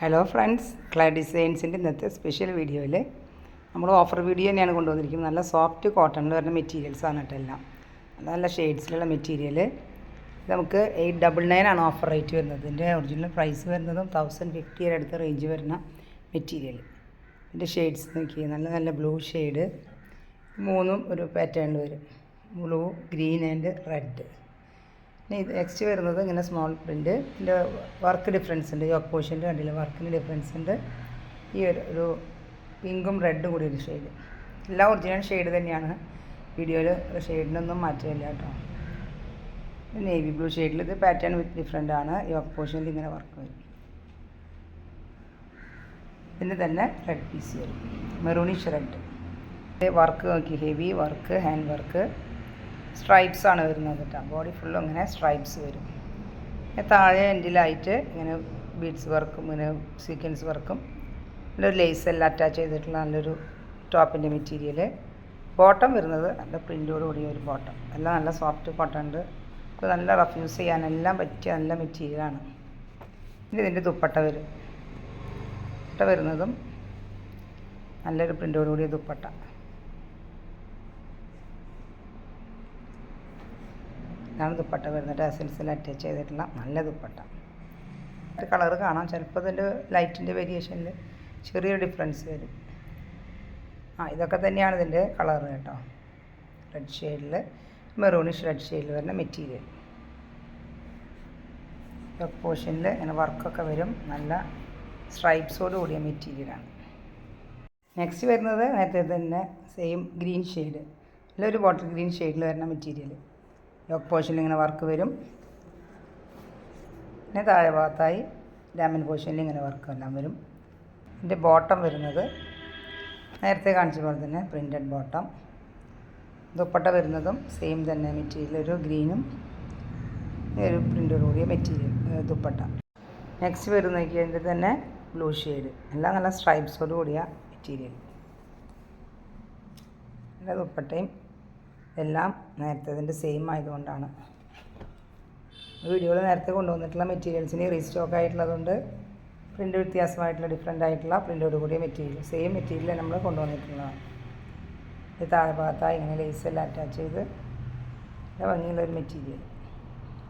Hello friends, clay ഡിസൈൻസിൻ്റെ ഇന്നത്തെ special വീഡിയോയിൽ നമ്മൾ ഓഫർ വീഡിയോ തന്നെയാണ് കൊണ്ടുവന്നിരിക്കുന്നത്. നല്ല സോഫ്റ്റ് കോട്ടണിൽ വരുന്ന മെറ്റീരിയൽസാണ് കേട്ടോ എല്ലാം. നല്ല ഷെയ്ഡ്സിലുള്ള മെറ്റീരിയൽ. നമുക്ക് 899 ആണ് ഓഫർ റേറ്റ് വരുന്നത്. ഇതിൻ്റെ ഒറിജിനൽ പ്രൈസ് വരുന്നതും 1050 അടുത്ത റേഞ്ച് വരുന്ന മെറ്റീരിയൽ. ഇതിൻ്റെ ഷെയ്ഡ്സ് നോക്കി, നല്ല നല്ല ബ്ലൂ ഷെയ്ഡ്, മൂന്നും ഒരു പാറ്റേണിൽ വരും. Blue, green and red. പിന്നെ ഇത് നെക്സ്റ്റ് വരുന്നത് ഇങ്ങനെ സ്മോൾ പ്രിൻറ്റ്. ഇതിൻ്റെ വർക്ക് ഡിഫറൻസ് ഉണ്ട്. യോക്ക് പോർഷൻ്റെ കണ്ടില്ല, വർക്കിന് ഡിഫറൻസ് ഉണ്ട്. ഈ ഒരു പിങ്കും റെഡും കൂടി ഒരു ഷെയ്ഡ്. എല്ലാം ഒറിജിനൽ ഷെയ്ഡ് തന്നെയാണ്. വീഡിയോയിൽ ഷെയ്ഡിനൊന്നും മാറ്റമില്ല കേട്ടോ. നേവി ബ്ലൂ ഷെയ്ഡിൽ ഇത് പാറ്റേൺ വിത്ത് ഡിഫറെൻ്റ് ആണ്. യോക്ക് പോർഷനിൽ ഇങ്ങനെ വർക്ക് വരും. പിന്നെ തന്നെ റെഡ് പീസ് വരും, മെറൂണിഷ് റെഡ്. വർക്ക് നോക്കി, heavy work, hand work, stripes ആണ് വരുന്നത് കേട്ടോ. ബോഡി ഫുള്ളും ഇങ്ങനെ സ്ട്രൈപ്സ് വരും. താഴെ എൻഡിലായിട്ട് ഇങ്ങനെ ബീഡ്സ് വർക്കും ഇങ്ങനെ സീക്വൻസ് വർക്കും നല്ലൊരു ലേസ് എല്ലാം അറ്റാച്ച് ചെയ്തിട്ടുള്ള നല്ലൊരു ടോപ്പിൻ്റെ മെറ്റീരിയൽ. ബോട്ടം വരുന്നത് നല്ല പ്രിൻ്റോട് കൂടിയ ഒരു ബോട്ടം. എല്ലാം നല്ല സോഫ്റ്റ് കോട്ടൺ ഉണ്ട്. ഇപ്പോൾ നല്ല റഫ് യൂസ് ചെയ്യാനെല്ലാം പറ്റിയ നല്ല മെറ്റീരിയലാണ്. ഇനി ഇതിൻ്റെ ദുപ്പട്ട വരും. ദുപ്പട്ട വരുന്നതും നല്ലൊരു പ്രിൻ്റോട് കൂടിയ ദുപ്പട്ട. ഇതാണ് ദുപ്പട്ട വരുന്നത്. ടാസിൽസിൽ അറ്റാച്ച് ചെയ്തിട്ടുള്ള നല്ല ദുപ്പട്ട. ഒരു കളറ് കാണാം, ചിലപ്പോൾ ഇതിൻ്റെ ലൈറ്റിൻ്റെ വേരിയേഷനിൽ ചെറിയൊരു ഡിഫറൻസ് വരും. ഇതൊക്കെ തന്നെയാണ് ഇതിൻ്റെ കളറ് കേട്ടോ. റെഡ് ഷെയ്ഡിൽ, മെറൂണിഷ് റെഡ് ഷെയ്ഡിൽ വരുന്ന മെറ്റീരിയൽ. പോർഷനിൽ ഇങ്ങനെ വർക്കൊക്കെ വരും. നല്ല സ്ട്രൈപ്സോട് കൂടിയ മെറ്റീരിയലാണ്. നെക്സ്റ്റ് വരുന്നത് നേരത്തെ തന്നെ സെയിം ഗ്രീൻ ഷെയ്ഡ്, നല്ലൊരു ബോട്ടിൽ ഗ്രീൻ ഷെയ്ഡിൽ വരുന്ന മെറ്റീരിയൽ. യോക്ക് പോർഷനിൽ ഇങ്ങനെ വർക്ക് വരും. പിന്നെ താഴെ ഭാഗത്തായി ഡാമൻ പോർഷനിൽ ഇങ്ങനെ വർക്ക് എല്ലാം വരും. ഇതിൻ്റെ ബോട്ടം വരുന്നത് നേരത്തെ കാണിച്ച പോലെ തന്നെ പ്രിൻറ്റഡ് ബോട്ടം. ദുപ്പട്ട വരുന്നതും സെയിം തന്നെ മെറ്റീരിയൽ, ഒരു ഗ്രീനും ഒരു പ്രിൻ്റോട് കൂടിയ മെറ്റീരിയൽ ദുപ്പട്ട. നെക്സ്റ്റ് വരുന്നതിൻ്റെ തന്നെ ബ്ലൂ ഷെയ്ഡ്, എല്ലാം നല്ല സ്ട്രൈപ്സോട് കൂടിയ മെറ്റീരിയൽ. നല്ല ദുപ്പട്ടയും എല്ലാം നേരത്തെ ഇതിൻ്റെ സെയിം ആയതുകൊണ്ടാണ്. വീഡിയോയിൽ നേരത്തെ കൊണ്ടുവന്നിട്ടുള്ള മെറ്റീരിയൽസിന് റീസ്റ്റോക്ക് ആയിട്ടുള്ളതുകൊണ്ട് പ്രിൻ്റ് വ്യത്യാസമായിട്ടുള്ള ഡിഫറെൻ്റ് ആയിട്ടുള്ള പ്രിൻ്റോട് കൂടിയ മെറ്റീരിയൽ, സെയിം മെറ്റീരിയൽ നമ്മൾ കൊണ്ടുവന്നിട്ടുള്ളതാണ്. ഇത് താഴെ ഭാഗത്തായി ഇങ്ങനെ ലേസ് എല്ലാം അറ്റാച്ച് ചെയ്ത് ഭംഗിയുള്ളൊരു മെറ്റീരിയൽ.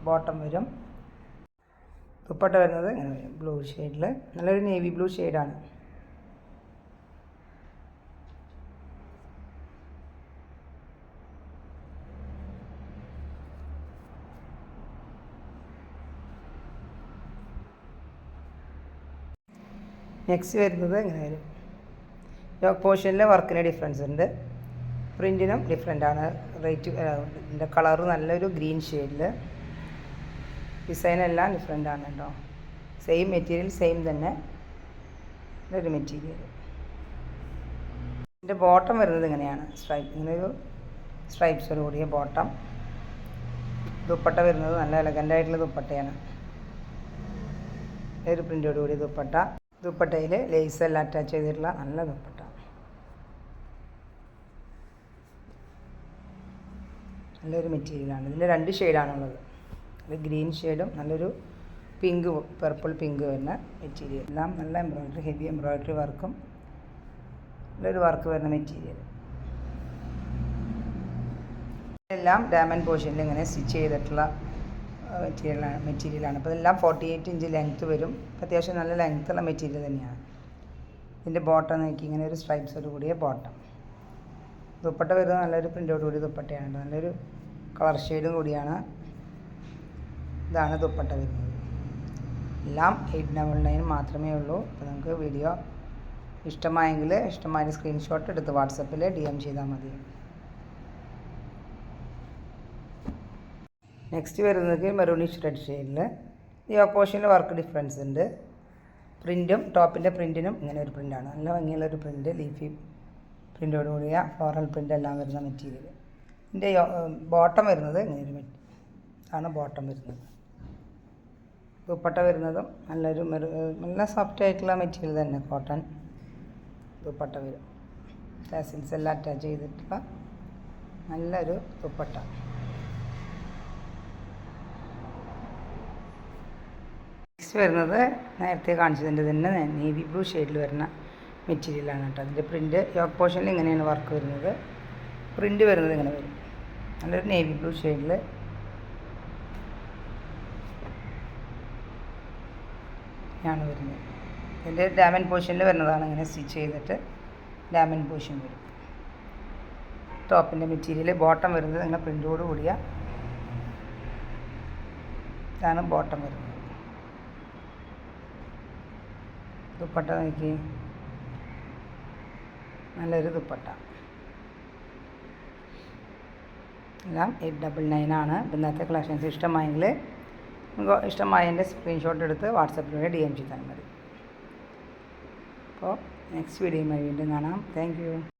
ബോട്ടം വരും. ദുപ്പട്ട വരുന്നത് ഇങ്ങനെ വരും, ബ്ലൂ ഷെയ്ഡിൽ, നല്ലൊരു നേവി ബ്ലൂ ഷെയ്ഡാണ്. നെക്സ്റ്റ് വരുന്നത് ഇങ്ങനെ വരും. യോക്ക് പോർഷനിൽ വർക്കിന് ഡിഫറൻസ് ഉണ്ട്, പ്രിൻറ്റിനും ഡിഫറെൻ്റ് ആണ്. റേറ്റ് ഇതിൻ്റെ കളറ് നല്ലൊരു ഗ്രീൻ ഷെയ്ഡിൽ. ഡിസൈനെല്ലാം ഡിഫറെൻ്റ് ആണ് കേട്ടോ. സെയിം മെറ്റീരിയൽ, സെയിം തന്നെ ഒരു മെറ്റീരിയൽ. ഇതിൻ്റെ ബോട്ടം വരുന്നത് ഇങ്ങനെയാണ്, ഇങ്ങനെയൊരു സ്ട്രൈപ്സോട് കൂടിയ ബോട്ടം. ദുപ്പട്ട വരുന്നത് നല്ല എലഗൻ്റായിട്ടുള്ള ദുപ്പട്ടയാണ്. ഒരു പ്രിൻ്റോട് കൂടിയ ദുപ്പട്ട. ദുപ്പട്ടയിൽ ലേസ് എല്ലാം അറ്റാച്ച് ചെയ്തിട്ടുള്ള നല്ല ദുപ്പട്ട. നല്ലൊരു മെറ്റീരിയലാണ്. ഇതിൻ്റെ രണ്ട് ഷെയ്ഡാണുള്ളത്, ഒരു ഗ്രീൻ ഷെയ്ഡും നല്ലൊരു പിങ്ക്, പർപ്പിൾ പിങ്ക് വരുന്ന മെറ്റീരിയൽ. എല്ലാം നല്ല എംബ്രോയ്ഡറി, ഹെവി എംബ്രോയ്ഡറി വർക്കും നല്ലൊരു വർക്ക് വരുന്ന മെറ്റീരിയൽ. എല്ലാം ഡയമണ്ട് പോർഷനിൽ ഇങ്ങനെ സ്റ്റിച്ച് ചെയ്തിട്ടുള്ള മെറ്റീരിയലാണ്. അപ്പോൾ ഇതെല്ലാം 48 ഇഞ്ച് ലെങ്ത്ത് വരും. അത്യാവശ്യം നല്ല ലെങ്ത്തുള്ള മെറ്റീരിയൽ തന്നെയാണ്. ഇതിൻ്റെ ബോട്ടം നോക്കി, ഇങ്ങനെ ഒരു സ്ട്രൈപ്സോട് കൂടിയ ബോട്ടം. ദുപ്പട്ട വരുന്നത് നല്ലൊരു പ്രിൻ്റോട് കൂടി ദുപ്പട്ടയാണ്, നല്ലൊരു കളർ ഷെയ്ഡും കൂടിയാണ്. ഇതാണ് ദുപ്പട്ട വരുന്നത്. എല്ലാം 899 മാത്രമേ ഉള്ളൂ. അപ്പോൾ നമുക്ക് വീഡിയോ ഇഷ്ടമായ സ്ക്രീൻഷോട്ട് എടുത്ത് വാട്സപ്പിൽ DM ചെയ്താൽ മതി. നെക്സ്റ്റ് വരുന്നത് മെറൂണിഷ് റെഡ് ഷെയ്ഡിൽ. ഈ ഓപ്പോഷനിൽ വർക്ക് ഡിഫറൻസ് ഉണ്ട്. പ്രിൻറ്റും ടോപ്പിൻ്റെ പ്രിൻറ്റിനും ഇങ്ങനെ ഒരു പ്രിൻ്റാണ്, നല്ല ഭംഗിയുള്ളൊരു പ്രിൻറ്റ്, ലീഫി പ്രിൻ്റോട് കൂടിയ ഫ്ലോറൽ പ്രിൻ്റ് എല്ലാം വരുന്ന മെറ്റീരിയൽ. ഇതിൻ്റെ ബോട്ടം വരുന്നത് ഇങ്ങനെ ആണ് ബോട്ടം വരുന്നത്. ദുപ്പട്ട വരുന്നതും നല്ലൊരു നല്ല സോഫ്റ്റ് ആയിട്ടുള്ള മെറ്റീരിയൽ തന്നെ, കോട്ടൺ ദുപ്പട്ട വരും. ടാസിൽസ് എല്ലാം അറ്റാച്ച് ചെയ്തിട്ടുള്ള നല്ലൊരു ദുപ്പട്ട. നെക്സ്റ്റ് വരുന്നത് നേരത്തെ കാണിച്ചതിൻ്റെ തന്നെ നേവി ബ്ലൂ ഷെയ്ഡിൽ വരുന്ന മെറ്റീരിയലാണ് കേട്ടോ. അതിൻ്റെ പ്രിൻറ്റ് യോക്ക് പോർഷനിൽ ഇങ്ങനെയാണ് വർക്ക് വരുന്നത്. പ്രിൻറ്റ് വരുന്നത് ഇങ്ങനെ വരും. നല്ലൊരു നേവി ബ്ലൂ ഷെയ്ഡിൽ ആണ് വരുന്നത്. ഇതിൻ്റെ ഡാമൻ പോർഷനിൽ വരുന്നതാണ്. ഇങ്ങനെ സ്റ്റിച്ച് ചെയ്തിട്ട് ഡാമൻ പോർഷൻ വരും. ടോപ്പിൻ്റെ മെറ്റീരിയൽ ബോട്ടം വരുന്നത് ഇങ്ങനെ പ്രിൻറ്റോട് കൂടിയ ഇതാണ് ബോട്ടം വരുന്നത്. ദുപ്പട്ട നോക്കി, നല്ലൊരു ദുപ്പട്ട. എല്ലാം 899 ആണ്. ഇന്നത്തെ കളക്ഷൻസ് ഇഷ്ടമായെങ്കിൽ ഇഷ്ടമായതിൻ്റെ സ്ക്രീൻഷോട്ട് എടുത്ത് വാട്സപ്പിലൂടെ DM ചെയ്താൽ മതി. അപ്പോൾ നെക്സ്റ്റ് വീഡിയോയുമായി വീണ്ടും കാണാം. Thank you.